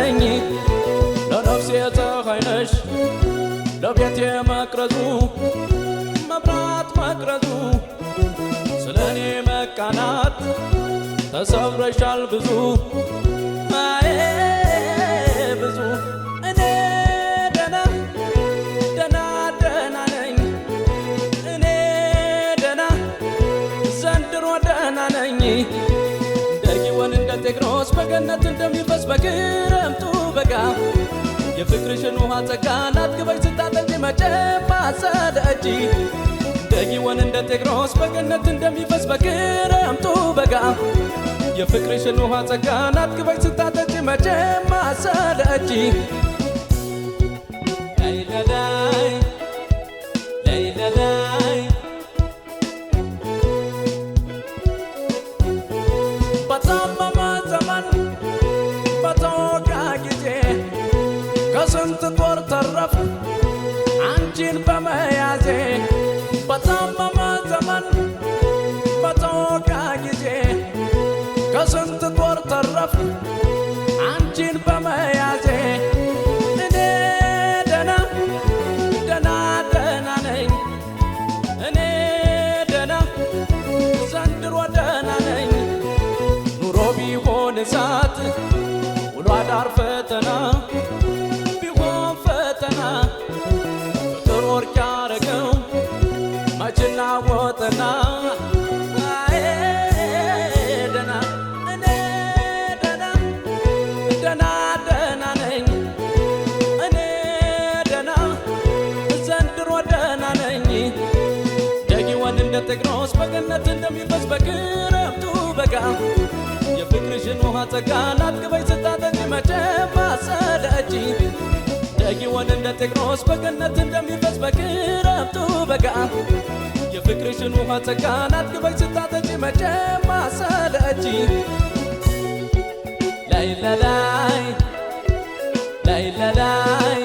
ነኝ ለነፍሴ ፀሐይ ነሽ ለቤቴ መቅረዙ መብራት መቅረዙ ስለኔ መቃናት ተሰብረሻል ብዙ አይ ብዙ እኔ ደና ደና ደና ነኝ እኔ ደና ዘንድሮ ደና ነኝ ደጊወን እንደ ቴክኖስ በገነት እንደሚፈስ በክረምቱ በጋ የፍቅርሽን ውሃ ጸጋን አጥግበሽ ስታጠጪ መቼም አትሰለቺ ደጊወን እንደ ቴክኖስ በገነት እንደሚፈስ በክረምቱ በጋ የፍቅርሽን ውሃ ጸጋን አጥግበሽ ስታጠጪ መቼም አትሰለቺ ላይላላይ ላይላላይ በታመመ ዘመን በተወጋ ጊዜ ከስንት ጦር ተረፍ አንቺን በመያዜ በታመመ ዘመን በተወጋ ጊዜ ከስንት ጦር ተረፍ አንቺን በመያዜ እኔ ደና ደና ደና ነኝ እኔ ደና ዘንድሮ ደና ነኝ ኑሮ ቢሆን እሳት ውሎ አዳር ፈተና ቢሆን ፈተና ፍቅር ወርቅ ያረገው መችና ወጠና ደና እኔ ደና ደና ደና ነኝ እኔ ደና ዘንድሮ ደና ነኝ ደጊወን እንደ ቴክኖስ በገነት እንደሚፈስ በክረምቱ በጋ የፍቅርሽን ውሃ ጸጋን አጥግበሽ ስታጠጪ መቼም አትሰለቺ ደጊወን እንደ ቴክኖስ በገነት እንደሚፈስ በክረምቱ በጋ የፍቅርሽን ውሃ ጸጋን አጥግበሽ ስታጠጪ መቼም አትሰለቺ ላይላላይ ላይላላይ